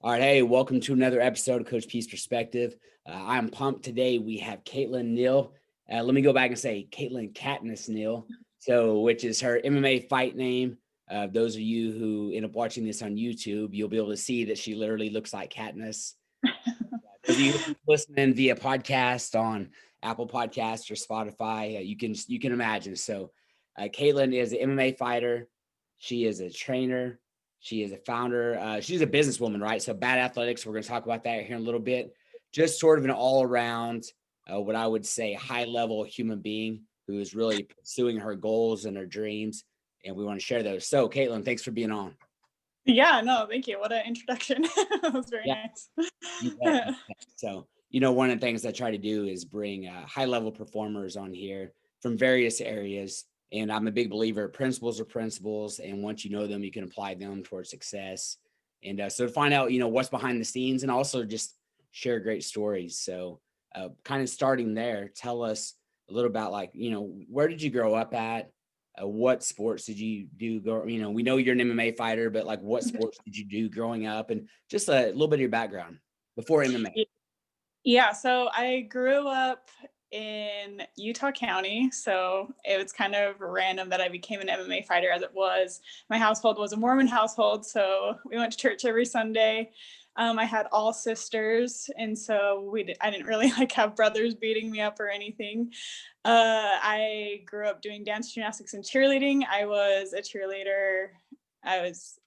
All right, hey, welcome to another episode of Coach P's Perspective. I'm pumped today. We have Kaytlin Neil. Let me go back and say Kaytlin Katniss Neil, which is her MMA fight name. Those of you who end up watching this on YouTube, you'll be able to see that she literally looks like Katniss. Those of you listening via podcast on Apple Podcasts or Spotify, you can imagine. So, Kaytlin is an MMA fighter. She is a trainer. She is a founder. She's a businesswoman, right? So Bad Athletics, we're going to talk about that here in a little bit. Just sort of an all-around, what I would say, high-level human being who is really pursuing her goals and her dreams. And we want to share those. So, Kaytlin, thanks for being on. Yeah, no, thank you. What an introduction. That was very nice. You bet. So, one of the things I try to do is bring high-level performers on here from various areas. And I'm a big believer, principles are principles. And once you know them, you can apply them towards success. And so to find out, what's behind the scenes and also just share great stories. So kind of starting there, tell us a little about where did you grow up at? What sports did you do? We know you're an MMA fighter, but like what sports did you do growing up? And just a little bit of your background before MMA. Yeah, so I grew up in Utah County, so it was kind of random that I became an MMA fighter as it was. My household was a Mormon household, so we went to church every Sunday. I had all sisters, and so I didn't really have brothers beating me up or anything. I grew up doing dance, gymnastics, and cheerleading. I was a cheerleader. I was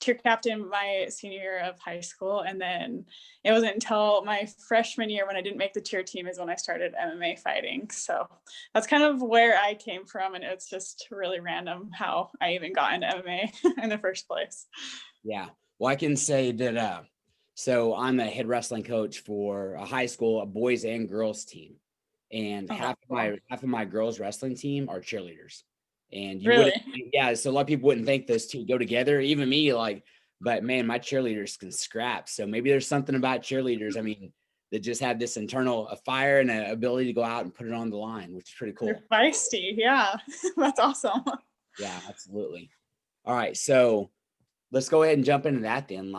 cheer captain my senior year of high school, and then it wasn't until my freshman year when I didn't make the cheer team is when I started MMA fighting. So that's kind of where I came from, and it's just really random how I even got into MMA in the first place. Yeah, well, I can say that so I'm a head wrestling coach for a high school, a boys and girls team, and half of my girls wrestling team are cheerleaders. And you wouldn't, so a lot of people wouldn't think those two go together, even me, but man, my cheerleaders can scrap. So maybe there's something about cheerleaders, that just have this internal fire and an ability to go out and put it on the line, which is pretty cool. They're feisty. Yeah, that's awesome. Yeah, absolutely. All right, so let's go ahead and jump into that then.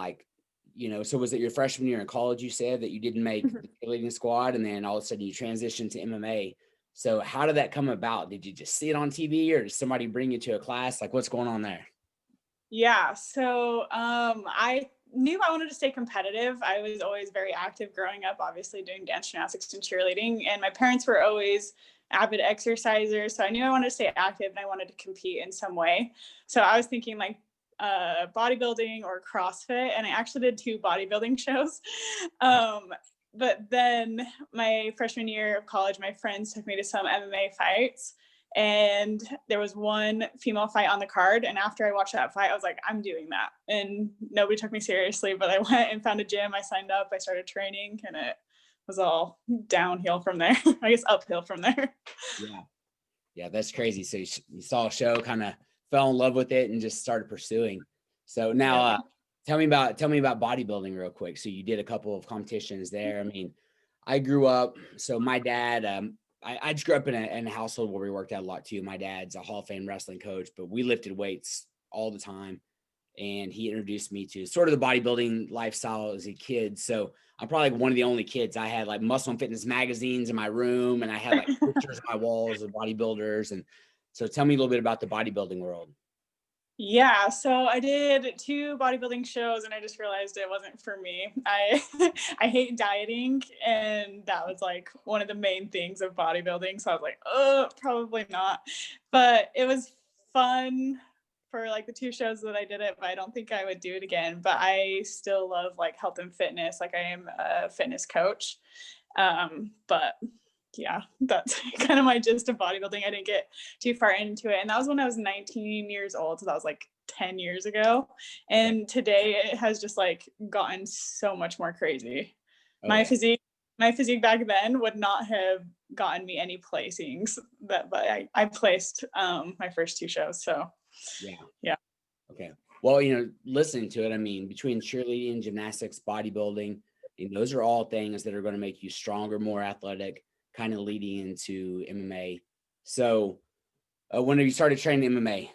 So was it your freshman year in college, you said that you didn't make the cheerleading squad, and then all of a sudden you transitioned to MMA. So how did that come about? Did you just see it on TV, or did somebody bring you to a class? What's going on there? Yeah, so I knew I wanted to stay competitive. I was always very active growing up, obviously doing dance, gymnastics, and cheerleading. And my parents were always avid exercisers. So I knew I wanted to stay active and I wanted to compete in some way. So I was thinking bodybuilding or CrossFit. And I actually did 2 bodybuilding shows. But then my freshman year of college, my friends took me to some MMA fights, and there was one female fight on the card. And after I watched that fight, I was like, I'm doing that. And nobody took me seriously, but I went and found a gym. I signed up, I started training, and it was all downhill from there. I guess uphill from there. Yeah, that's crazy. So you saw a show, kind of fell in love with it, and just started pursuing. So now, tell me about bodybuilding real quick. So you did a couple of competitions there. I grew up. So my dad, I just grew up in a household where we worked out a lot too. My dad's a Hall of Fame wrestling coach, but we lifted weights all the time. And he introduced me to sort of the bodybuilding lifestyle as a kid. So I'm probably one of the only kids. I had Muscle and Fitness magazines in my room, and I had pictures on my walls of bodybuilders. And so tell me a little bit about the bodybuilding world. Yeah, so I did 2 bodybuilding shows, and I just realized it wasn't for me. I hate dieting, and that was one of the main things of bodybuilding. So I was like, oh, probably not. But it was fun for the 2 shows that I did it, but I don't think I would do it again. But I still love health and fitness. I am a fitness coach. But yeah, that's kind of my gist of bodybuilding. I didn't get too far into it. And that was when I was 19 years old. So that was 10 years ago. And today it has just gotten so much more crazy. My physique back then would not have gotten me any placings, but I placed my first 2 shows. So yeah. Okay. Well, listening to it, between cheerleading, gymnastics, bodybuilding, those are all things that are going to make you stronger, more athletic, kind of leading into MMA. So when you started training MMA,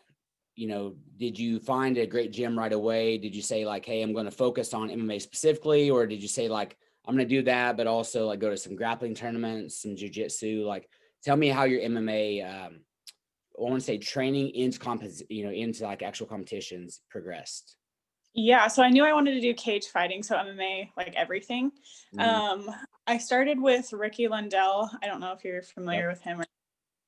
did you find a great gym right away? Did you say like, hey, I'm going to focus on MMA specifically? Or did you say like, I'm going to do that, but also like go to some grappling tournaments, some jujitsu? Like, tell me how your MMA, I want to say training into into like actual competitions progressed. Yeah, so I knew I wanted to do cage fighting, so MMA, like everything. I started with Ricky Lundell. I don't know if you're familiar with him.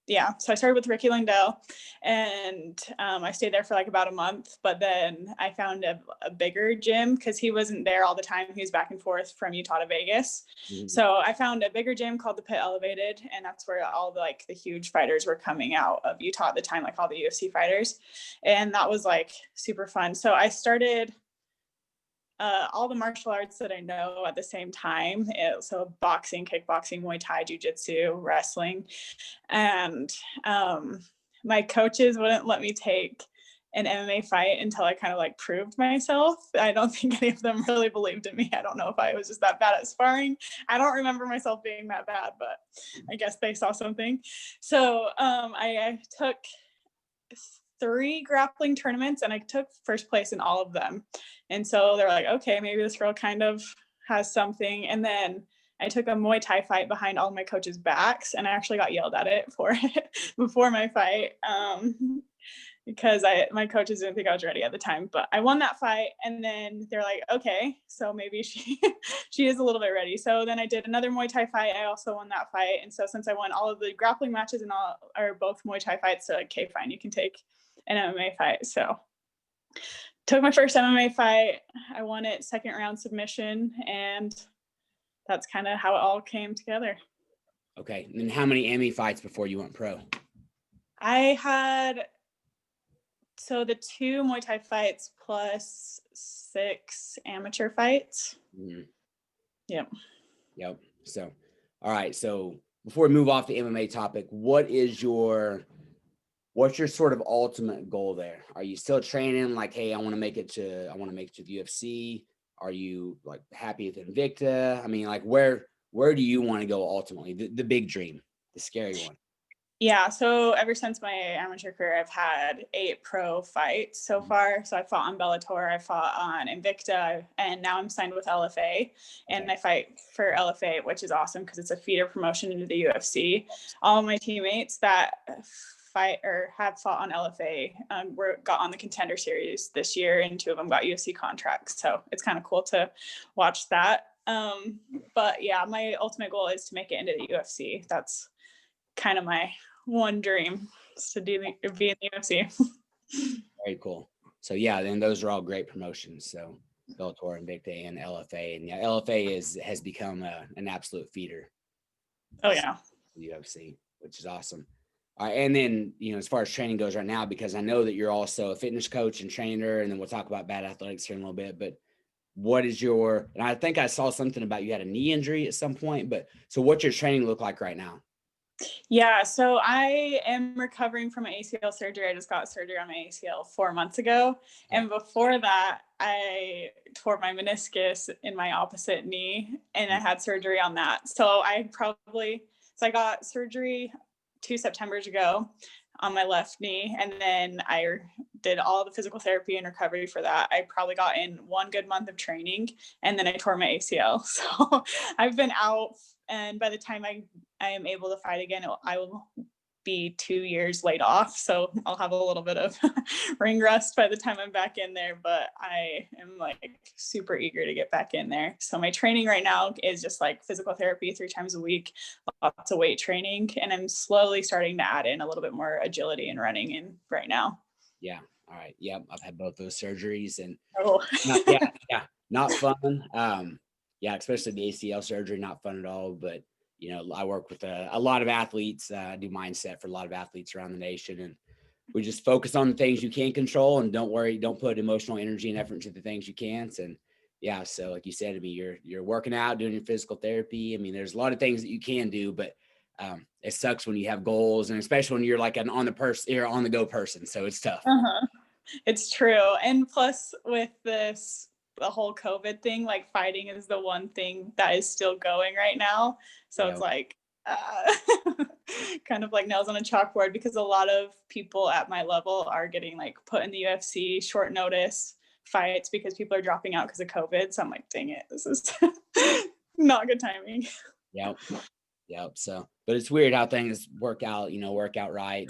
Yeah, so I started with Ricky Lundell, and I stayed there for like about a month, but then I found a bigger gym because he wasn't there all the time. He was back and forth from Utah to Vegas. So I found a bigger gym called the Pit Elevated, and that's where all the huge fighters were coming out of Utah at the time, like all the UFC fighters, and that was like super fun. So I started all the martial arts that I know at the same time. So boxing, kickboxing, Muay Thai, jiu-jitsu, wrestling. And my coaches wouldn't let me take an MMA fight until I kind of like proved myself. I don't think any of them really believed in me. I don't know if I was just that bad at sparring. I don't remember myself being that bad, but I guess they saw something. So I took 3 grappling tournaments and I took first place in all of them. And so they're like, okay, maybe this girl kind of has something. And then I took a Muay Thai fight behind all my coaches' backs, and I actually got yelled at it for it before my fight because my coaches didn't think I was ready at the time. But I won that fight, and then they're like, okay, so maybe she is a little bit ready. So then I did another Muay Thai fight. I also won that fight, and so since I won all of the grappling matches and all are both Muay Thai fights, so like, okay, fine, you can take an MMA fight. So took my first MMA fight. I won it second round submission, and that's kind of how it all came together. Okay. And how many MMA fights before you went pro? I had, so the 2 Muay Thai fights plus 6 amateur fights. Yep. So, all right. So before we move off the MMA topic, what's your sort of ultimate goal there? Are you still training like, hey, I want to make it to the UFC? Are you like happy with Invicta? I mean, like where do you want to go ultimately? The big dream, the scary one. Yeah, so ever since my amateur career, I've had 8 pro fights so far. So I fought on Bellator, I fought on Invicta, and now I'm signed with LFA. And I fight for LFA, which is awesome because it's a feeder promotion into the UFC. All of my teammates that fight or have fought on LFA got on the Contender Series this year, and 2 of them got UFC contracts. So it's kind of cool to watch that. But yeah, my ultimate goal is to make it into the UFC. That's kind of my one dream, is to be in the UFC. Very cool. So yeah, then those are all great promotions. So Bellator, Invicta, and LFA, and yeah, LFA has become an absolute feeder. Oh yeah, UFC, which is awesome. All right, and then as far as training goes right now, because I know that you're also a fitness coach and trainer, and then we'll talk about bad athletics here in a little bit. But what is and I think I saw something about you had a knee injury at some point. But so what's your training look like right now? Yeah, so I am recovering from an ACL surgery. I just got surgery on my ACL 4 months ago. And before that, I tore my meniscus in my opposite knee, and I had surgery on that. So I got surgery 2 Septembers ago on my left knee, and then I did all the physical therapy and recovery for that. I probably got in 1 good month of training, and then I tore my ACL. So I've been out, and by the time I am able to fight again, I will be 2 years laid off. So I'll have a little bit of ring rust by the time I'm back in there, but I am like super eager to get back in there. So my training right now is just like physical therapy 3 times a week, lots of weight training, and I'm slowly starting to add in a little bit more agility and running in right now. Yeah. All right. Yep. I've had both those surgeries, and yeah, not fun. Yeah, especially the ACL surgery, not fun at all. But I work with a lot of athletes. I do mindset for a lot of athletes around the nation, and we just focus on the things you can control, and don't worry, don't put emotional energy and effort into the things you can't. And yeah, so like you said to me, you're working out, doing your physical therapy. I mean, there's a lot of things that you can do, but it sucks when you have goals, and especially when you're like you're on the go person. So it's tough. It's true. And plus with the whole COVID thing, like fighting is the one thing that is still going right now. So it's like kind of like nails on a chalkboard, because a lot of people at my level are getting like put in the UFC short notice fights because people are dropping out because of COVID. So I'm like, dang it, this is not good timing. Yep. Yep. So, but it's weird how things work out right.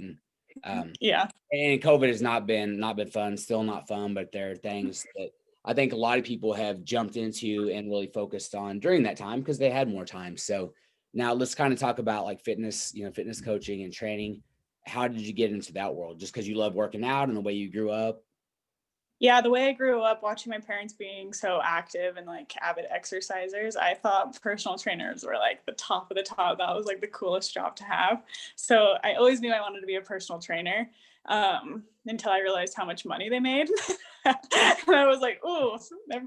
Yeah. And COVID has not been fun, still not fun, but there are things that I think a lot of people have jumped into and really focused on during that time because they had more time. So now let's kind of talk about like fitness, fitness coaching and training. How did you get into that world? Just because you love working out and the way you grew up? Yeah, the way I grew up watching my parents being so active and like avid exercisers, I thought personal trainers were like the top of the top. That was like the coolest job to have. So I always knew I wanted to be a personal trainer, until I realized how much money they made. And I was like, oh,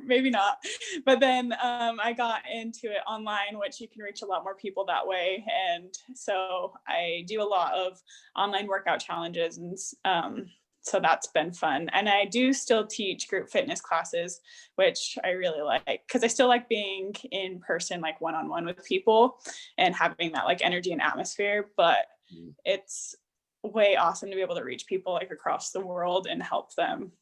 maybe not. But then I got into it online, which you can reach a lot more people that way. And so I do a lot of online workout challenges, and so that's been fun. And I do still teach group fitness classes, which I really like, because I still like being in person, like one-on-one with people and having that like energy and atmosphere. But it's way awesome to be able to reach people like across the world and help them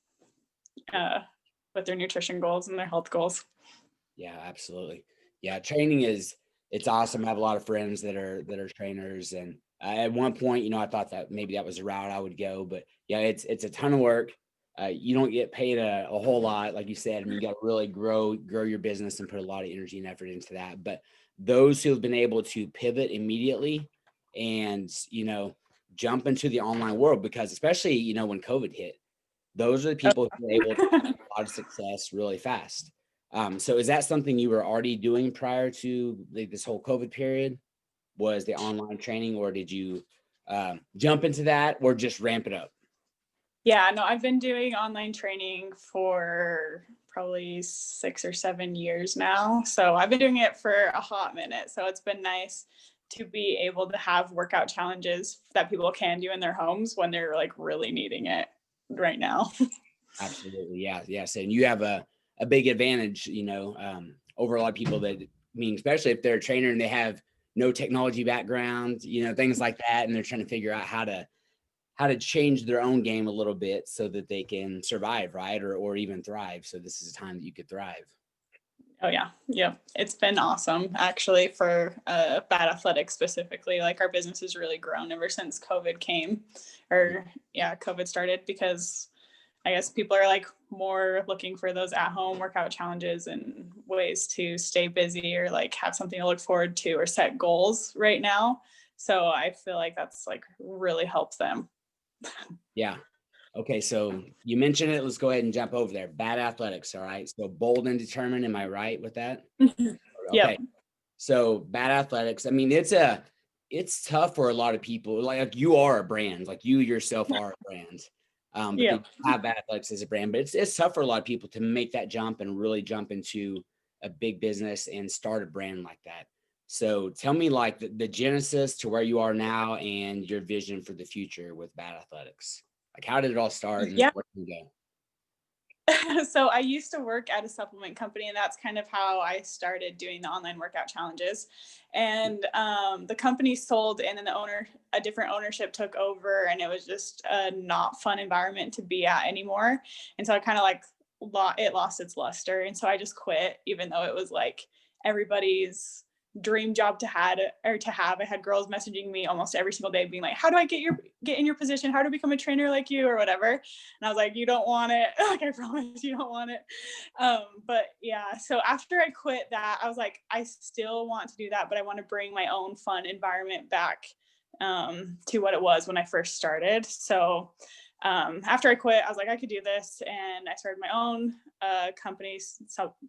with their nutrition goals and their health goals. Yeah, absolutely. Yeah, training it's awesome. I have a lot of friends that are trainers, and at one point, I thought that maybe that was the route I would go, but yeah, it's a ton of work. You don't get paid a whole lot, like you said. I mean, you got to really grow your business and put a lot of energy and effort into that. But those who have been able to pivot immediately and jump into the online world, because especially when COVID hit, those are the people who were able to have a lot of success really fast. So is that something you were already doing prior to this whole COVID period? Was the online training, or did you jump into that or just ramp it up? Yeah, no, I've been doing online training for probably 6 or 7 years now. So I've been doing it for a hot minute. So it's been nice to be able to have workout challenges that people can do in their homes when they're like really needing it right now. Absolutely. Yeah. Yes. And you have a big advantage, over a lot of people especially if they're a trainer and they have no technology background, things like that. And they're trying to figure out how to change their own game a little bit so that they can survive, right? Or even thrive. So this is a time that you could thrive. Oh yeah. Yep. It's been awesome actually for bad athletics specifically. Like our business has really grown ever since COVID came, or yeah, COVID started, because I guess people are like more looking for those at-home workout challenges and ways to stay busy or like have something to look forward to or set goals right now. So I feel like that's like really helped them. Yeah. Okay. So you mentioned it. Let's go ahead and jump over there. Bad athletics. All right. So bold and determined. Am I right with that? Yep. Okay. So bad athletics. I mean, it's tough for a lot of people. Like you are a brand, like you yourself are a brand. But they Yep. have bad athletics as a brand. But it's tough for a lot of people to make that jump and really jump into a big business and start a brand like that. So tell me like the genesis to where you are now and your vision for the future with bad athletics. Like how did it all start and Yeah. where can you go? So I used to work at a supplement company, and that's kind of how I started doing the online workout challenges. And the company sold, and then a different ownership took over, and it was just a not fun environment to be at anymore. And so I kind of like it lost its luster, and so I just quit, even though it was like everybody's dream job to have. I had girls messaging me almost every single day being like, how do I get in your position, how to become a trainer like you, or whatever. And I was like, you don't want it. Like, I promise you don't want it. But yeah, so after I quit that, I was like, I still want to do that, but I want to bring my own fun environment back to what it was when I first started. So after I quit, I was like, I could do this. And I started my own company,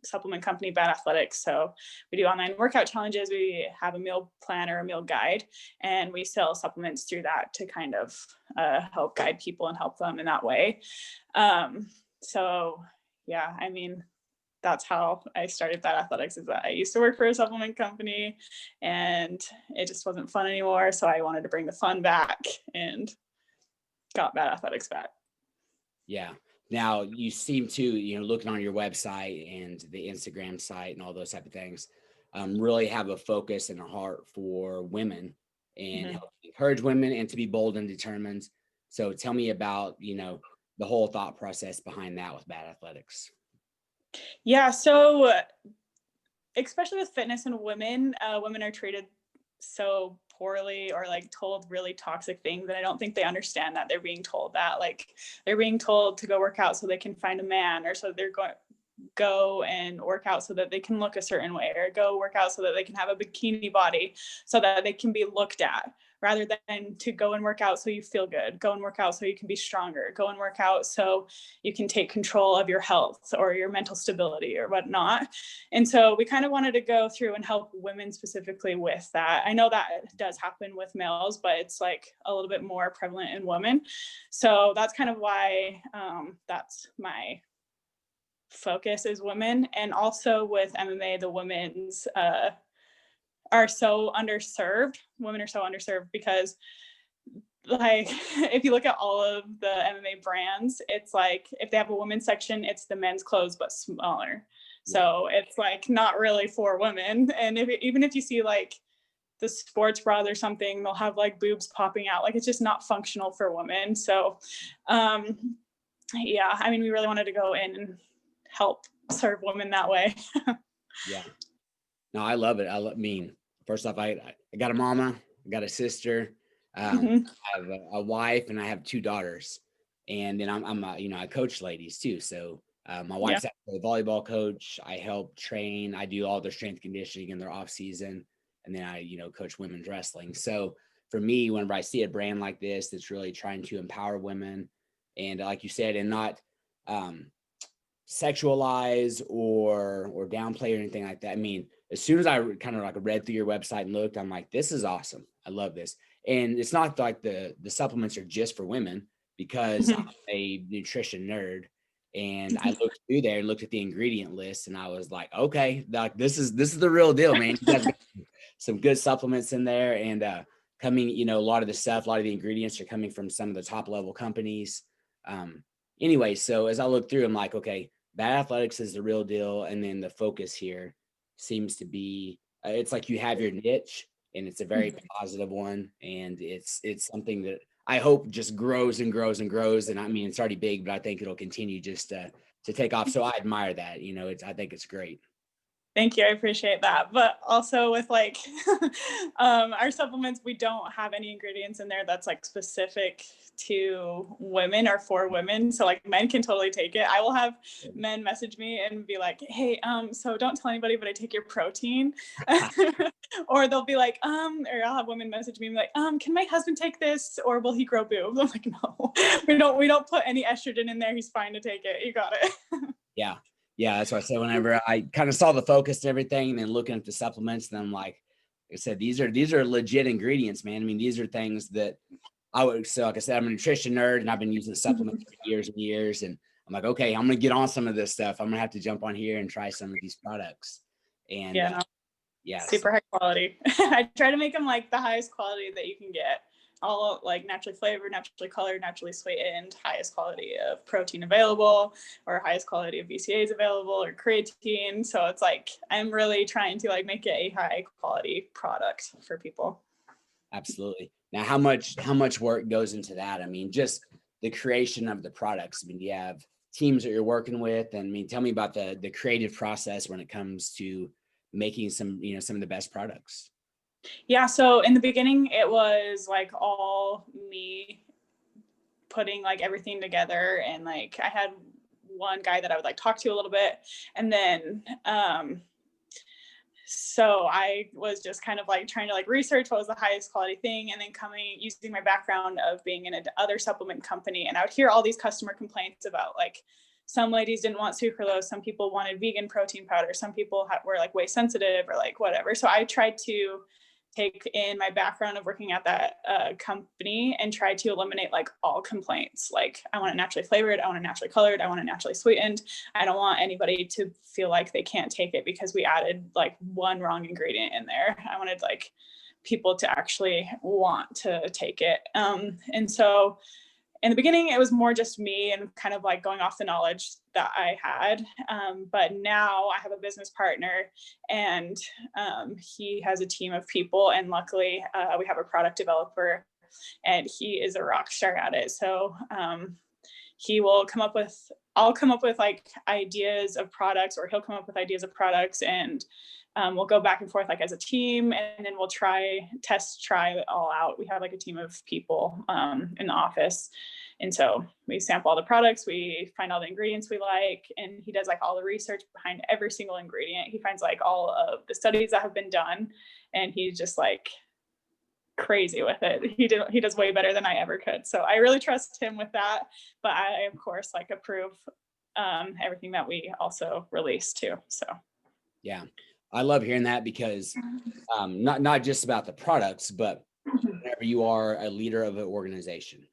supplement company, Bad Athletics. So we do online workout challenges. We have a meal plan or a meal guide, and we sell supplements through that to kind of help guide people and help them in that way. So yeah, I mean, that's how I started Bad Athletics, is that I used to work for a supplement company and it just wasn't fun anymore. So I wanted to bring the fun back and got Bad Athletics back. Yeah. Now you seem to, looking on your website and the Instagram site and all those type of things, really have a focus and a heart for women and Mhm. help encourage women and to be bold and determined. So tell me about, the whole thought process behind that with Bad Athletics. Yeah, so especially with fitness and women, women are treated so poorly or like told really toxic things. And I don't think they understand that they're being told that. Like they're being told to go work out so they can find a man, or so they're going go and work out so that they can look a certain way, or go work out so that they can have a bikini body so that they can be looked at, rather than to go and work out so you feel good, go and work out so you can be stronger, go and work out so you can take control of your health or your mental stability or whatnot. And so we kind of wanted to go through and help women specifically with that. I know that does happen with males, but it's like a little bit more prevalent in women. So that's kind of why that's my focus is women. And also with MMA, the women's are so underserved. Women are so underserved because, like, if you look at all of the MMA brands, it's like if they have a women's section, it's the men's clothes but smaller. So it's like not really for women. And even if you see like the sports bras or something, they'll have like boobs popping out. Like it's just not functional for women. So yeah, I mean, we really wanted to go in and help serve women that way. Yeah. No, I love it. I mean, first off, I got a mama, I got a sister, Mhm. I have a wife, and I have two daughters. And then I coach ladies too. So my Yeah. wife's actually a volleyball coach. I help train. I do all their strength conditioning in their off season, and then I coach women's wrestling. So for me, whenever I see a brand like this that's really trying to empower women, and like you said, and not um, sexualize or downplay or anything like that. I mean, as soon as I kind of like read through your website and looked, I'm like, this is awesome. I love this. And it's not like the supplements are just for women, because I'm Mhm. a nutrition nerd, and I looked through there and looked at the ingredient list, and I was like, okay, like this is the real deal, man. You guys got some good supplements in there, and coming, a lot of the stuff, a lot of the ingredients are coming from some of the top level companies. Anyway, so as I look through, I'm like, okay, Bad Athletics is the real deal, and then the focus here seems to be it's like you have your niche, and it's a very positive one, and it's something that I hope just grows and grows and grows. And I mean, it's already big, but I think it'll continue just to take off. So I admire that. I think it's great. Thank you. I appreciate that. But also with like our supplements, we don't have any ingredients in there that's like specific to women or for women. So like men can totally take it. I will have men message me and be like, hey, so don't tell anybody, but I take your protein. Or they'll be like, or I'll have women message me and be like, can my husband take this or will he grow boobs? I'm like, no, we don't put any estrogen in there. He's fine to take it. You got it. Yeah. Yeah. That's why I said whenever I kind of saw the focus and everything, and then looking at the supplements, then I'm like I said, these are legit ingredients, man. I mean, these are things that so like I said, I'm a nutrition nerd, and I've been using supplements for years and years. And I'm like, okay, I'm going to get on some of this stuff. I'm going to have to jump on here and try some of these products. And Yeah, no. yeah, so Super high quality. I try to make them like the highest quality that you can get. All like naturally flavored, naturally colored, naturally sweetened, highest quality of protein available, or highest quality of BCAAs available, or creatine. So it's like I'm really trying to like make it a high quality product for people. absolutely. Now, how much work goes into that? I mean, just the creation of the products. I mean, do you have teams that you're working with? And I mean, tell me about the creative process when it comes to making some of the best products. Yeah, so in the beginning it was like all me putting like everything together, and like I had one guy that I would like talk to a little bit, and then so I was just kind of like trying to like research what was the highest quality thing, and then coming using my background of being in another supplement company, and I would hear all these customer complaints about like some ladies didn't want sucralose, some people wanted vegan protein powder, some people were like way sensitive or like whatever. So I tried to take in my background of working at that company and try to eliminate like all complaints. Like I want it naturally flavored, I want it naturally colored, I want it naturally sweetened. I don't want anybody to feel like they can't take it because we added like one wrong ingredient in there. I wanted like people to actually want to take it. And so in the beginning, it was more just me and kind of like going off the knowledge that I had. But now I have a business partner, and he has a team of people. And luckily, we have a product developer, and he is a rock star at it. So he will come up with, I'll come up with like ideas of products, or he'll come up with ideas of products, and we'll go back and forth like as a team, and then we'll try it all out. We have like a team of people in the office. And so we sample all the products, we find all the ingredients we like, and he does like all the research behind every single ingredient. He finds like all of the studies that have been done, and he's just like crazy with it. He does way better than I ever could. So I really trust him with that. But I, of course, like approve everything that we also release too. So yeah. I love hearing that, because not just about the products, but whenever you are a leader of an organization,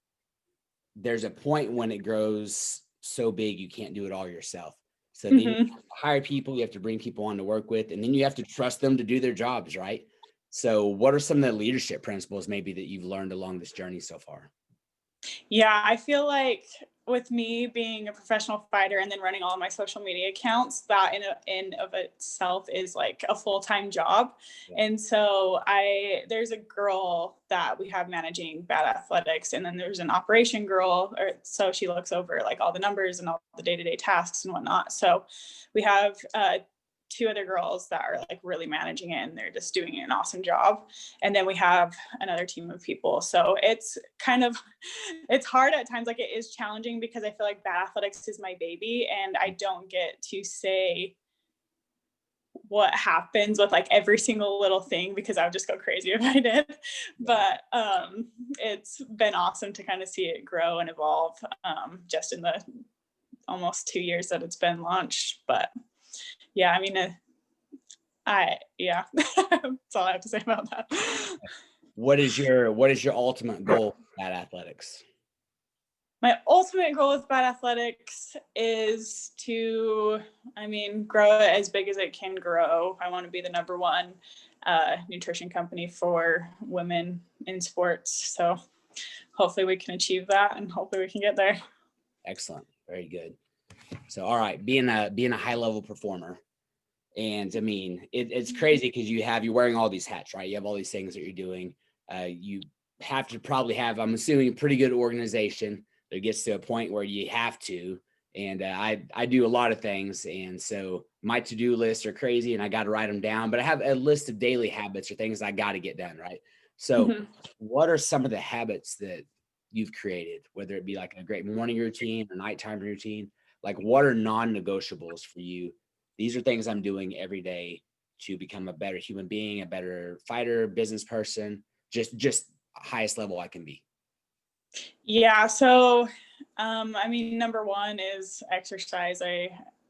there's a point when it grows so big you can't do it all yourself. So then you have to hire people, you have to bring people on to work with, and then you have to trust them to do their jobs, right? So what are some of the leadership principles maybe that you've learned along this journey so far? yeah, I feel like with me being a professional fighter and then running all of my social media accounts, that in of itself is like a full-time job. Yeah. And so there's a girl that we have managing Bad Athletics, and then there's an operation girl, or so she looks over like all the numbers and all the day-to-day tasks and whatnot. So we have two other girls that are like really managing it, and they're just doing an awesome job. And then we have another team of people. So it's hard at times. Like, it is challenging because I feel like Bad Athletics is my baby, and I don't get to say what happens with like every single little thing, because I would just go crazy if I did. But it's been awesome to kind of see it grow and evolve just in the almost 2 years that it's been launched. But yeah, I mean, yeah, that's all I have to say about that. What is your ultimate goal at athletics? My ultimate goal with Bad Athletics is to, grow it as big as it can grow. I want to be the number one nutrition company for women in sports. So hopefully we can achieve that, and hopefully we can get there. Excellent. Very good. So, all right, being a high level performer, and I mean, it's crazy because you're wearing all these hats, right? You have all these things that you're doing. You have to probably have, I'm assuming, a pretty good organization that gets to a point where you have to. And I do a lot of things, and so my to-do lists are crazy, and I got to write them down. But I have a list of daily habits or things I got to get done, right? So, what are some of the habits that you've created, whether it be like a great morning routine or nighttime routine? Like, what are non-negotiables for you? These are things I'm doing every day to become a better human being, a better fighter, business person, just highest level I can be. Yeah. So, number one is exercise. I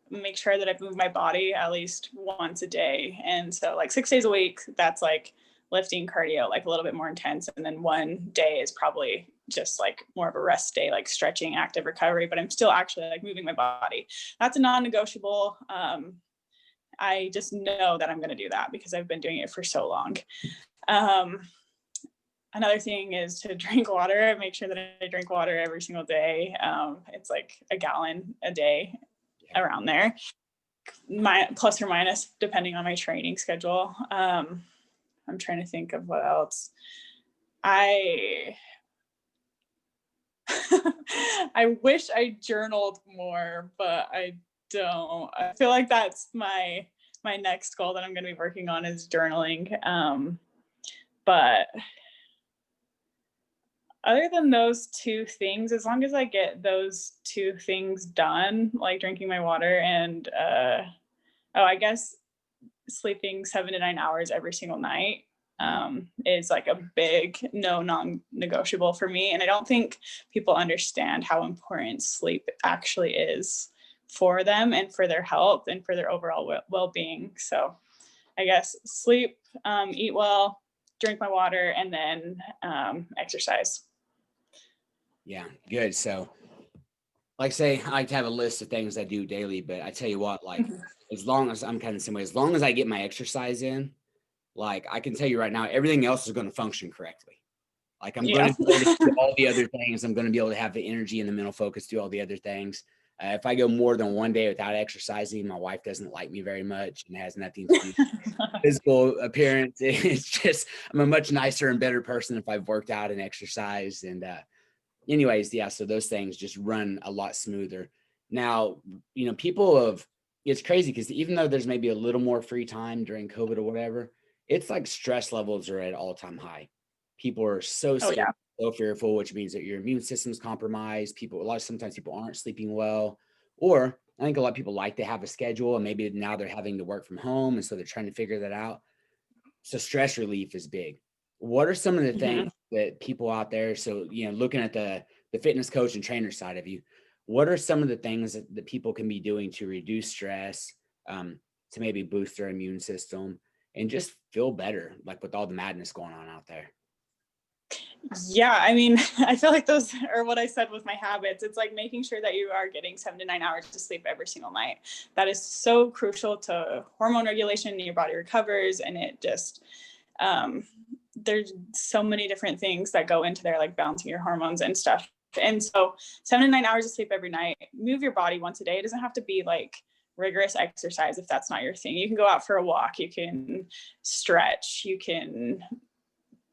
make sure that I move my body at least once a day. And so like 6 days a week, that's like lifting, cardio, like a little bit more intense. And then one day is probably just like more of a rest day, like stretching, active recovery, but I'm still actually like moving my body. That's a non-negotiable. I just know that I'm going to do that because I've been doing it for so long. Another thing is to drink water. Make sure that I drink water every single day. It's like a gallon a day, around there, plus or minus, depending on my training schedule. I'm trying to think of what else. I wish I journaled more, but I don't. I feel like that's my next goal that I'm going to be working on is journaling. But other than those two things, as long as I get those two things done, like drinking my water and I guess sleeping 7 to 9 hours every single night is like a big non-negotiable for me. And I don't think people understand how important sleep actually is for them and for their health and for their overall well-being. So I guess sleep, eat well, drink my water, and then exercise. Yeah, good. So, like say, I like to have a list of things I do daily, but I tell you what, like as long as I'm kind of the same way, as long as I get my exercise in, like I can tell you right now, everything else is going to function correctly. Like I'm Yeah. going to be able to do all the other things. I'm going to be able to have the energy and the mental focus to do all the other things. If I go more than one day without exercising, my wife doesn't like me very much, and it has nothing to do with physical appearance. It's just, I'm a much nicer and better person if I've worked out and exercised. And anyways, yeah, so those things just run a lot smoother. Now, it's crazy because even though there's maybe a little more free time during COVID or whatever, it's like stress levels are at all-time high. People are so Oh scared, yeah. so fearful, which means that your immune system's compromised. Sometimes people aren't sleeping well, or I think a lot of people like to have a schedule, and maybe now they're having to work from home, and so they're trying to figure that out. So stress relief is big. What are some of the things that people out there, so looking at the fitness coach and trainer side of you, what are some of the things that people can be doing to reduce stress, to maybe boost their immune system and just feel better, like with all the madness going on out there? Yeah, I mean, I feel like those are what I said with my habits. It's like making sure that you are getting 7 to 9 hours to sleep every single night. That is so crucial to hormone regulation, and your body recovers, and it just there's so many different things that go into there, like balancing your hormones and stuff. And so 7 to 9 hours of sleep every night. Move your body once a day. It doesn't have to be like rigorous exercise if that's not your thing. You can go out for a walk, you can stretch, you can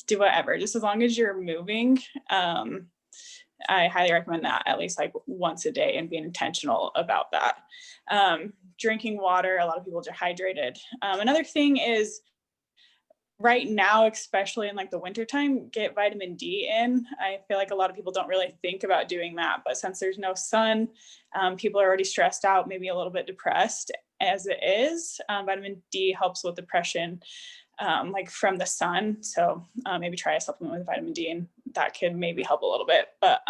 do whatever, just as long as you're moving. I highly recommend that at least like once a day, and being intentional about that. Drinking water, a lot of people are dehydrated. Another thing is, right now, especially in like the wintertime, get vitamin D in. I feel like a lot of people don't really think about doing that, but since there's no sun, people are already stressed out, maybe a little bit depressed as it is. Vitamin D helps with depression, like from the sun. So maybe try a supplement with vitamin D, and that could maybe help a little bit. But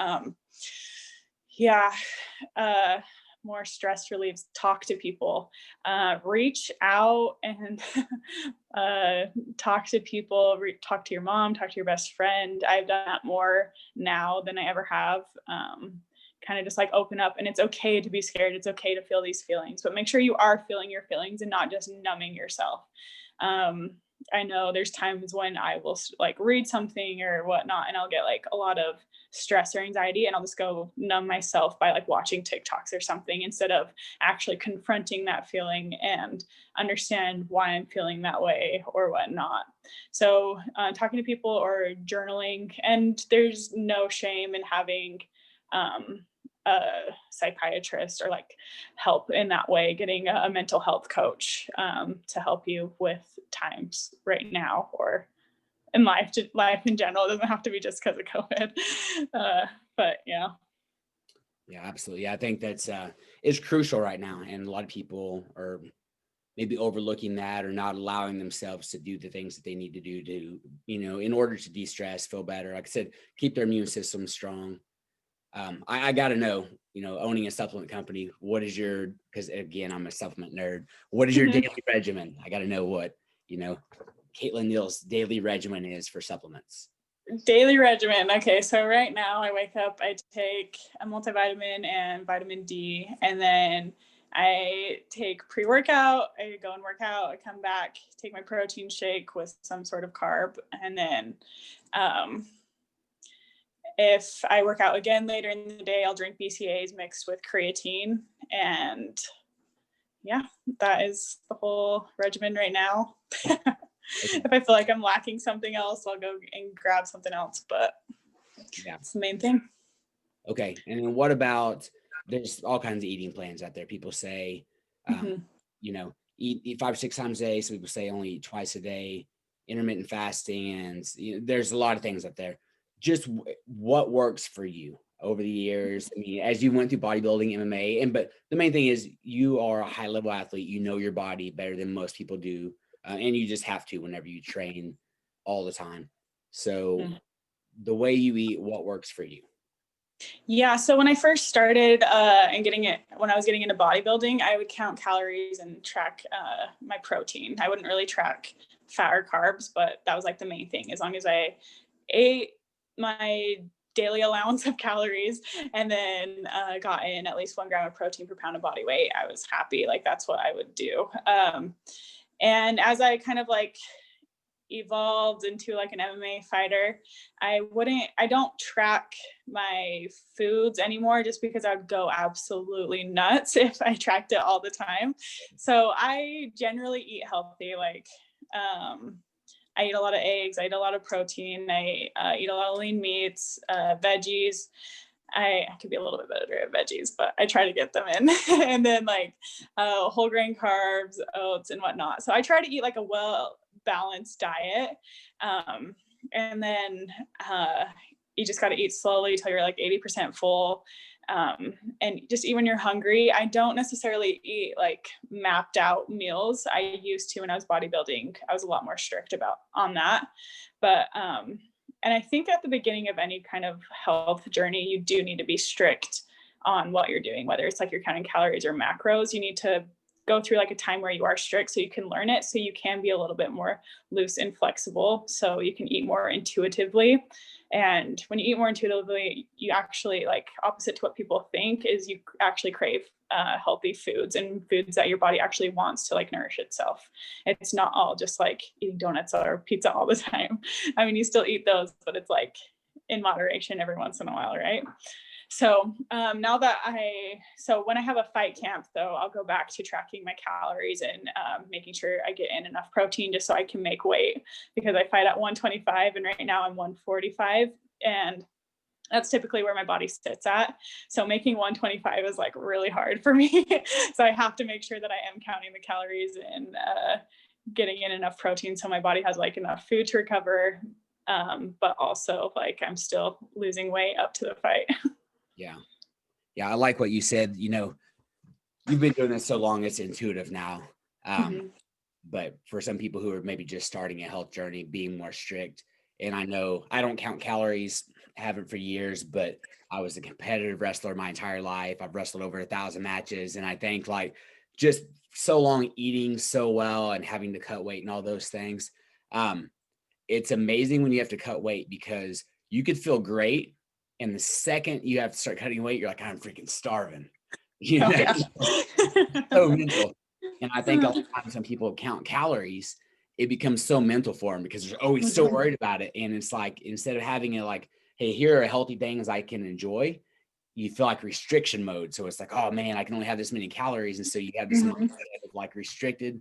more stress relieves, talk to people, reach out and talk to people, talk to your mom, talk to your best friend. I've done that more now than I ever have. Kind of just like open up, and it's okay to be scared. It's okay to feel these feelings, but make sure you are feeling your feelings and not just numbing yourself. I know there's times when I will like read something or whatnot, and I'll get like a lot of stress or anxiety, and I'll just go numb myself by like watching TikToks or something, instead of actually confronting that feeling and understand why I'm feeling that way or whatnot. So talking to people or journaling, and there's no shame in having a psychiatrist or like help in that way, getting a mental health coach to help you with times right now or in life in general. It doesn't have to be just because of COVID. But yeah. Yeah, absolutely. Yeah, I think that's is crucial right now, and a lot of people are maybe overlooking that or not allowing themselves to do the things that they need to do to, in order to de-stress, feel better. Like I said, keep their immune system strong. I got to know, owning a supplement company, because again, I'm a supplement nerd. What is your daily regimen? I got to know what, Kaytlin Neil's daily regimen is for supplements. Daily regimen. Okay, so right now I wake up, I take a multivitamin and vitamin D, and then I take pre-workout, I go and work out, I come back, take my protein shake with some sort of carb, and then if I work out again later in the day, I'll drink BCAAs mixed with creatine. And yeah, that is the whole regimen right now. Okay. If I feel like I'm lacking something else, I'll go and grab something else, but yeah, it's the main thing. Okay. And then what about, there's all kinds of eating plans out there. People say, eat 5 or 6 times a day. Some people say only eat twice a day, intermittent fasting, and there's a lot of things out there. Just what works for you over the years. I mean, as you went through bodybuilding, MMA, but the main thing is you are a high level athlete. You know your body better than most people do. And you just have to whenever you train all the time. So the way you eat, what works for you? Yeah. So when I first started when I was getting into bodybuilding, I would count calories and track my protein. I wouldn't really track fat or carbs, but that was like the main thing. As long as I ate my daily allowance of calories and then got in at least 1 gram of protein per pound of body weight, I was happy. Like that's what I would do. And as I kind of like evolved into like an MMA fighter, I don't track my foods anymore just because I would go absolutely nuts if I tracked it all the time. So I generally eat healthy. Like, I eat a lot of eggs. I eat a lot of protein. I eat a lot of lean meats, veggies. I could be a little bit better at veggies, but I try to get them in. And then like whole grain carbs, oats, and whatnot. So I try to eat like a well balanced diet. And then you just got to eat slowly till you're like 80% full. And just eat when you're hungry. I don't necessarily eat like mapped out meals. I used to when I was bodybuilding. I was a lot more strict on that. But and I think at the beginning of any kind of health journey, you do need to be strict on what you're doing, whether it's like you're counting calories or macros. You need to go through like a time where you are strict so you can learn it, so you can be a little bit more loose and flexible, so you can eat more intuitively. And when you eat more intuitively, you actually, like, opposite to what people think, is you actually crave healthy foods and foods that your body actually wants to like nourish itself. It's not all just like eating donuts or pizza all the time. I mean, you still eat those, but it's like in moderation every once in a while, right? So so when I have a fight camp though, I'll go back to tracking my calories and making sure I get in enough protein just so I can make weight, because I fight at 125 and right now I'm 145, and that's typically where my body sits at. So making 125 is like really hard for me. So I have to make sure that I am counting the calories and getting in enough protein so my body has like enough food to recover, but also like I'm still losing weight up to the fight. Yeah. Yeah. I like what you said. You know, you've been doing this so long, it's intuitive now. But for some people who are maybe just starting a health journey, being more strict. And I know I don't count calories, haven't for years, but I was a competitive wrestler my entire life. I've wrestled over 1,000 matches. And I think like just so long eating so well and having to cut weight and all those things. It's amazing when you have to cut weight, because you could feel great, and the second you have to start cutting weight, you're like, I'm freaking starving. You know, Yeah. so mental. And I think a lot of times when people count calories, it becomes so mental for them because they're always so worried about it. And it's like, instead of having it like, hey, here are healthy things I can enjoy, you feel like restriction mode. So it's like, oh man, I can only have this many calories. And so you have this mindset of like restricted.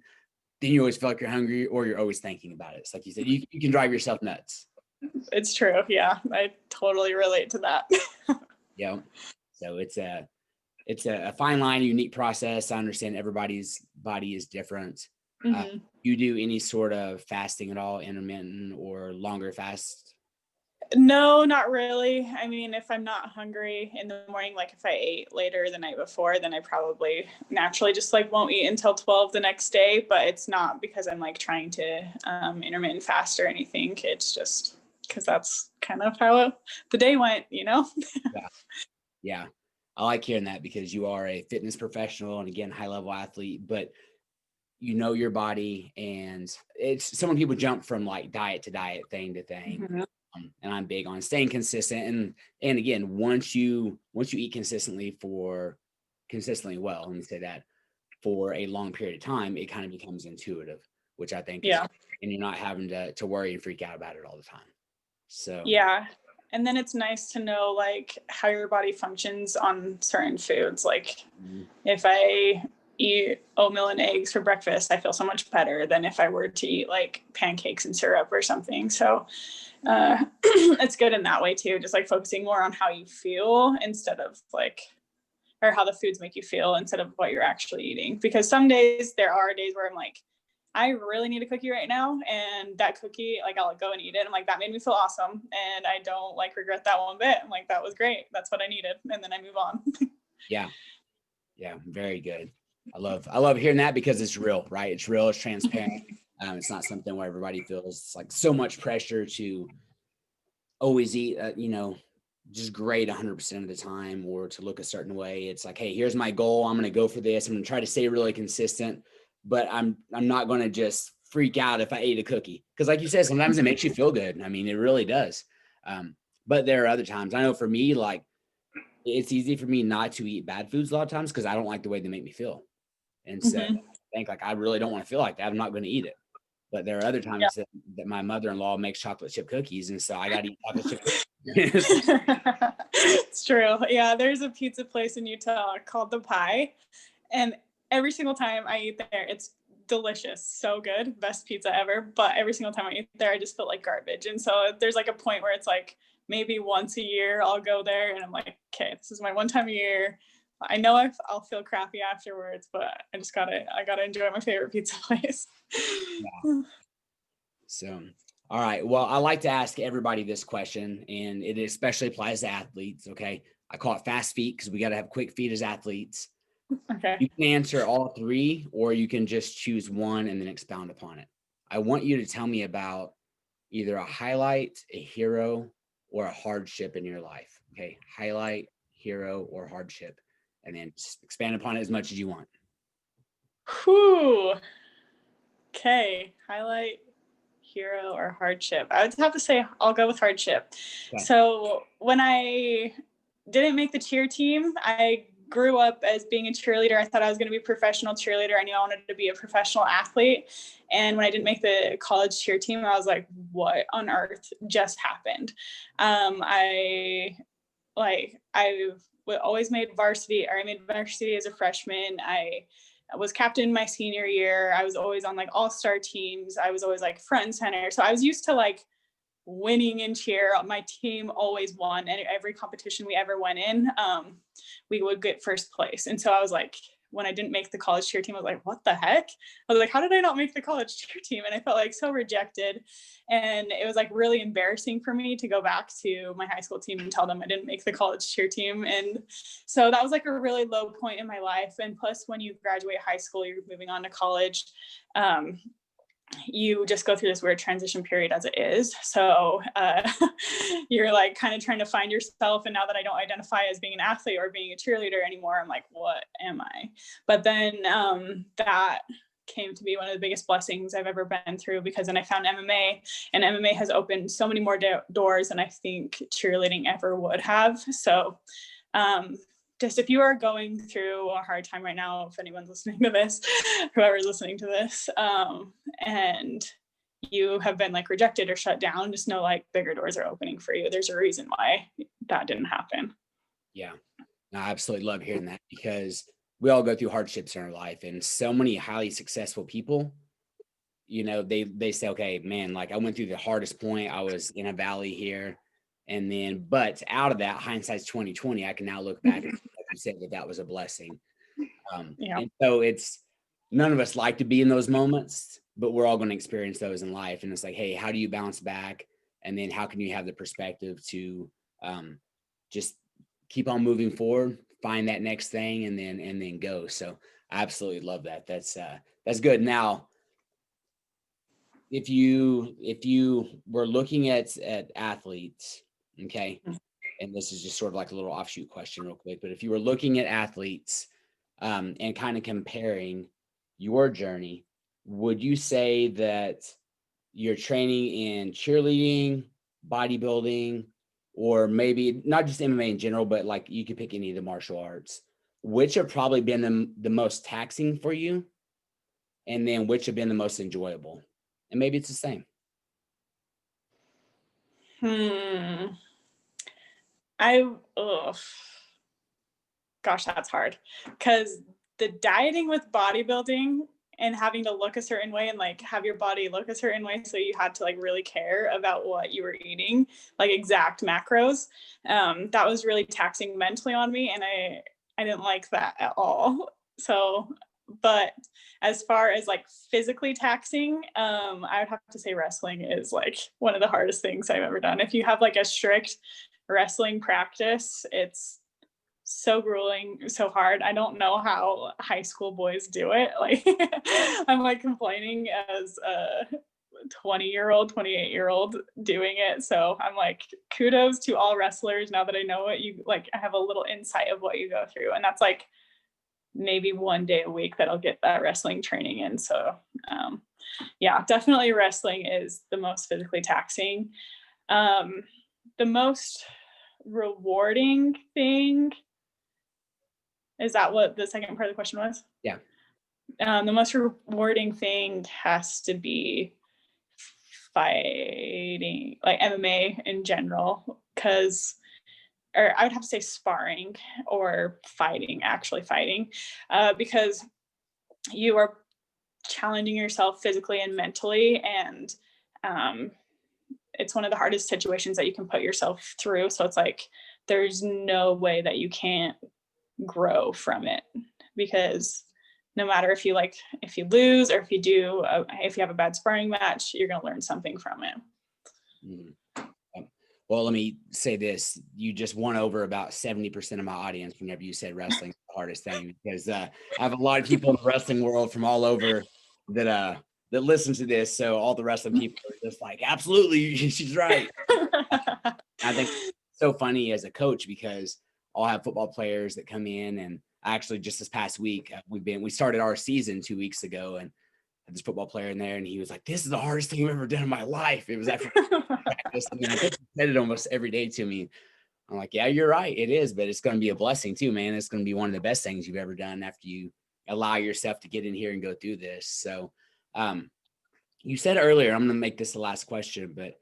Then you always feel like you're hungry, or you're always thinking about it. It's like you said, you can drive yourself nuts. It's true. Yeah. I totally relate to that. Yeah. So it's a fine line, a unique process. I understand everybody's body is different. You do any sort of fasting at all, intermittent or longer fast? No, not really. I mean, if I'm not hungry in the morning, like if I ate later the night before, then I probably naturally just like won't eat until 12 the next day. But it's not because I'm like trying to intermittent fast or anything. It's just because that's kind of how the day went, you know? Yeah. Yeah. I like hearing that, because you are a fitness professional and, again, high level athlete, but you know your body, and it's some people jump from like diet to diet, thing to thing. And I'm big on staying consistent. And again, once you eat consistently well, let me say that, for a long period of time, it kind of becomes intuitive, which I think is, and you're not having to worry and freak out about it all the time. So yeah. And then it's nice to know like how your body functions on certain foods. Like if I eat oatmeal and eggs for breakfast, I feel so much better than if I were to eat like pancakes and syrup or something. So it's good in that way too, just like focusing more on how you feel instead of like, or how the foods make you feel instead of what you're actually eating. Because some days, there are days where I'm like, I really need a cookie right now, and that cookie, like, I'll go and eat it. I'm like, that made me feel awesome, and I don't like regret that one bit. I'm like, that was great, that's what I needed, and then I move on. yeah very good. I love hearing that, because it's real, right? It's real, it's transparent. It's not something where everybody feels like so much pressure to always eat just great 100% of the time, or to look a certain way. It's like, hey, here's my goal, I'm going to go for this, I'm going to try to stay really consistent, but I'm not going to just freak out if I ate a cookie, because like you said, sometimes it makes you feel good. I mean, it really does. But there are other times, I know for me, like, it's easy for me not to eat bad foods a lot of times because I don't like the way they make me feel. And so I think like, I really don't want to feel like that, I'm not going to eat it. But there are other times that my mother-in-law makes chocolate chip cookies, and so I got to eat chocolate chip cookies. It's true. Yeah, there's a pizza place in Utah called The Pie, and every single time I eat there, it's delicious, so good, best pizza ever. But every single time I eat there, I just feel like garbage. And so there's like a point where it's like maybe once a year I'll go there, and I'm like, okay, this is my one time a year. I know I'll feel crappy afterwards, but I gotta enjoy my favorite pizza place. Yeah. So, all right. Well, I like to ask everybody this question, and it especially applies to athletes. Okay. I call it fast feet because we got to have quick feet as athletes. Okay. You can answer all three, or you can just choose one and then expound upon it. I want you to tell me about either a highlight, a hero, or a hardship in your life. Okay. Highlight, hero, or hardship. And then just expand upon it as much as you want. Whew. Okay. Highlight, hero, or hardship. I would have to say I'll go with hardship. Okay. So when I didn't make the cheer team, I grew up as being a cheerleader. I thought I was going to be a professional cheerleader. I knew I wanted to be a professional athlete. And when I didn't make the college cheer team, I was like, what on earth just happened? I always made varsity, or I made varsity as a freshman. I was captain my senior year. I was always on like all-star teams. I was always like front and center. So I was used to like winning in cheer. My team always won, and every competition we ever went in, we would get first place. And so I was like, when I didn't make the college cheer team, I was like, what the heck? I was like, how did I not make the college cheer team? And I felt like so rejected. And it was like really embarrassing for me to go back to my high school team and tell them I didn't make the college cheer team. And so that was like a really low point in my life. And plus, when you graduate high school, you're moving on to college. You just go through this weird transition period as it is. So you're like kind of trying to find yourself. And now that I don't identify as being an athlete or being a cheerleader anymore, I'm like, what am I? But then that came to be one of the biggest blessings I've ever been through, because then I found MMA, and MMA has opened so many more doors than I think cheerleading ever would have. So just if you are going through a hard time right now, if anyone's listening to this, whoever's listening to this, and you have been like rejected or shut down, just know like bigger doors are opening for you. There's a reason why that didn't happen. Yeah, I absolutely love hearing that, because we all go through hardships in our life, and so many highly successful people, you know, they say, okay, man, like I went through the hardest point. I was in a valley here. And then, but out of that, hindsight's 2020, I can now look back and like you said, that was a blessing. And so it's, none of us like to be in those moments, but we're all going to experience those in life. And it's like, hey, how do you bounce back? And then how can you have the perspective to just keep on moving forward, find that next thing, and then go. So I absolutely love that. That's good. Now, if you were looking at athletes, okay, and this is just sort of like a little offshoot question real quick, but if you were looking at athletes and kind of comparing your journey, would you say that you're training in cheerleading, bodybuilding, or maybe not just MMA in general, but like you could pick any of the martial arts, which have probably been the most taxing for you, and then which have been the most enjoyable? And maybe it's the same. Gosh, that's hard, because the dieting with bodybuilding and having to look a certain way and like have your body look a certain way, so you had to like really care about what you were eating, like exact macros, that was really taxing mentally on me, and I didn't like that at all. So, but as far as like physically taxing, I would have to say wrestling is like one of the hardest things I've ever done. If you have like a strict wrestling practice, it's so grueling, so hard. I don't know how high school boys do it. Like I'm like complaining as a 20-year-old, 28-year-old doing it. So I'm like, kudos to all wrestlers. Now that I know what you like, I have a little insight of what you go through. And that's like maybe one day a week that I'll get that wrestling training in. So yeah, definitely wrestling is the most physically taxing. The most rewarding thing, is that what the second part of the question was? Yeah. The most rewarding thing has to be fighting, like MMA in general, because, or I would have to say sparring or fighting, actually fighting, because you are challenging yourself physically and mentally, and um, it's one of the hardest situations that you can put yourself through. So it's like there's no way that you can't grow from it, because no matter if you lose or if you have a bad sparring match, you're going to learn something from it. Mhm. Well, let me say this. You just won over about 70% of my audience whenever you said wrestling is the hardest thing, because I have a lot of people in the wrestling world from all over that listen to this. So all the wrestling people are just like, absolutely, she's right. I think it's so funny as a coach, because I'll have football players that come in, and actually just this past week, we started our season 2 weeks ago, and had this football player in there, and he was like, this is the hardest thing I've ever done in my life. It was after practice. I mean, I think he said it almost every day to me. I'm like, yeah, you're right. It is, but it's going to be a blessing too, man. It's going to be one of the best things you've ever done after you allow yourself to get in here and go through this. So, you said earlier, I'm going to make this the last question, but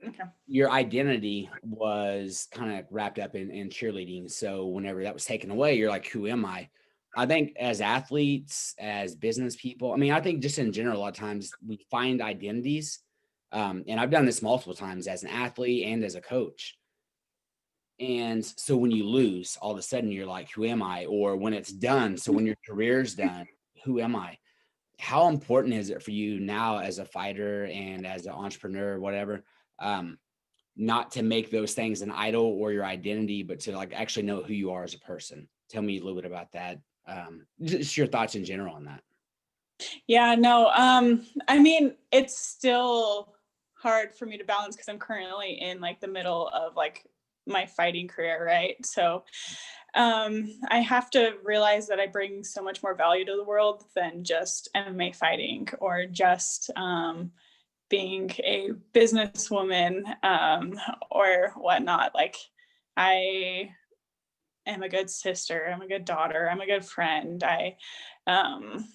Okay. your identity was kind of wrapped up in cheerleading. So whenever that was taken away, you're like, who am I? I think as athletes, as business people, I mean, I think just in general, a lot of times we find identities. And I've done this multiple times as an athlete and as a coach. And so when you lose, all of a sudden you're like, who am I? Or when it's done, so when your career's done, who am I? How important is it for you now as a fighter and as an entrepreneur, whatever, not to make those things an idol or your identity, but to like actually know who you are as a person? Tell me a little bit about that. Just your thoughts in general on that. Yeah, no, I mean, it's still hard for me to balance because I'm currently in like the middle of like my fighting career, right? So I have to realize that I bring so much more value to the world than just MMA fighting or just being a businesswoman or whatnot. Like, I am a good sister, I'm a good daughter, I'm a good friend. Um,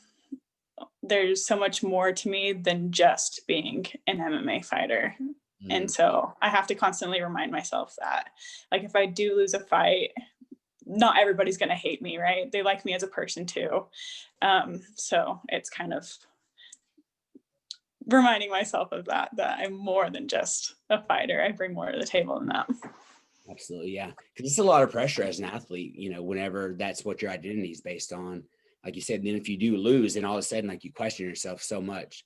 there's so much more to me than just being an MMA fighter. And Mm, so I have to constantly remind myself that, like, if I do lose a fight, not everybody's going to hate me, right? They like me as a person too. So it's kind of reminding myself of that I'm more than just a fighter. I bring more to the table than that. absolutely. Yeah. Because it's a lot of pressure as an athlete, whenever that's what your identity is based on. Like you said, then if you do lose, then all of a sudden, like, you question yourself so much.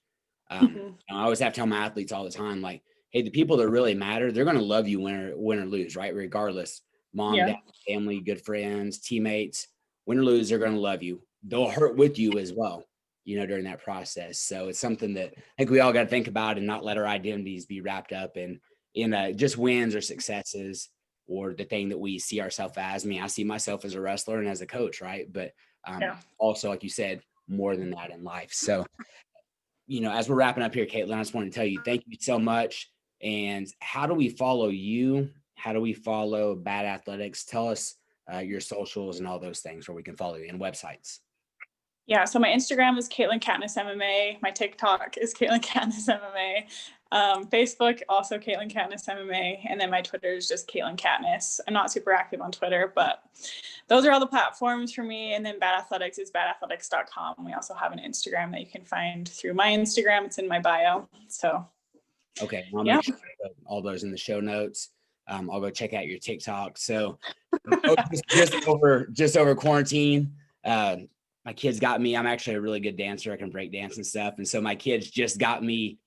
Mm-hmm. I always have to tell my athletes all the time, like, hey, the people that really matter, they're going to love you win or lose, right? Regardless, mom, Yeah. dad, family, good friends, teammates, win or lose, they're going to love you. They'll hurt with you as well, during that process. So it's something that I think we all got to think about and not let our identities be wrapped up in just wins or successes or the thing that we see ourselves as. I mean, I see myself as a wrestler and as a coach, right? But Yeah. also, like you said, more than that in life. So, as we're wrapping up here, Kaytlin, I just want to tell you, thank you so much. And how do we follow you? How do we follow Bad Athletics? Tell us your socials and all those things where we can follow you, and websites. Yeah. So my Instagram is Kaytlin Katniss MMA. My TikTok is Kaytlin Katniss MMA. Facebook, also Kaytlin Katniss MMA. And then my Twitter is just Kaytlin Katniss. I'm not super active on Twitter, but those are all the platforms for me. And then Bad Athletics is badathletics.com. We also have an Instagram that you can find through my Instagram. It's in my bio. So, Okay. I'll yeah. make sure to put all those in the show notes. I'll go check out your TikTok. So just over quarantine, my kids got me. I'm actually a really good dancer. I can break dance and stuff. And so my kids just got me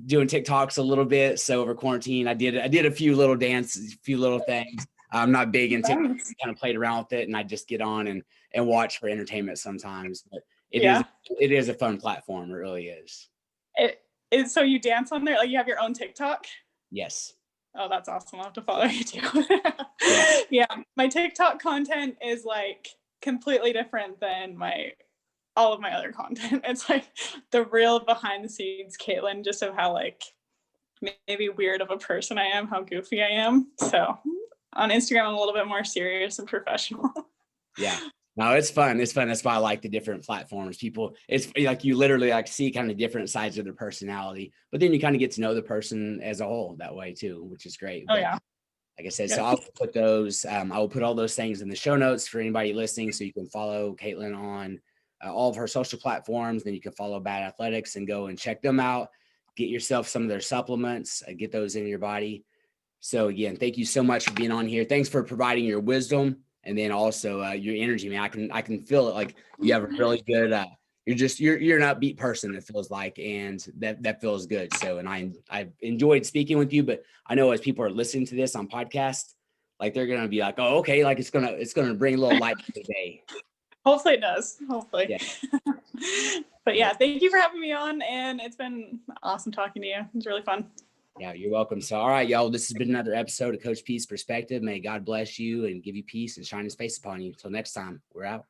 doing TikToks a little bit. So over quarantine, I did a few little dances, a few little things. I'm not big in TikTok. Thanks. Kind of played around with it, and I just get on and watch for entertainment sometimes. But Yeah. it is a fun platform. It really is. So you dance on there? Like, you have your own TikTok? Yes. Oh, that's awesome. I'll have to follow you too. Yeah. Yeah. My TikTok content is like completely different than all of my other content. It's like the real behind the scenes Kaytlin, just of how like maybe weird of a person I am, how goofy I am. So on Instagram, I'm a little bit more serious and professional. Yeah. No, it's fun. It's fun. That's why I like the different platforms. People, it's like you literally like see kind of different sides of their personality, but then you kind of get to know the person as a whole that way too, which is great. Oh But yeah. like I said, so Yep. I'll put those, I will put all those things in the show notes for anybody listening. So you can follow Kaytlin on all of her social platforms. Then you can follow Bad Athletics and go and check them out. Get yourself some of their supplements, get those in your body. So again, thank you so much for being on here. Thanks for providing your wisdom and then also your energy, man. I can feel it. Like you have a really good, you're an upbeat person, it feels like, and that feels good. So, and I enjoyed speaking with you, but I know as people are listening to this on podcast, like they're going to be like, oh, okay. Like it's going to bring a little light to the day. Hopefully it does. Hopefully. Yeah. But yeah, thank you for having me on, and it's been awesome talking to you. It's really fun. Yeah, you're welcome. So, all right, y'all, this has been another episode of Coach P's Perspective. May God bless you and give you peace and shine his face upon you. Until next time, we're out.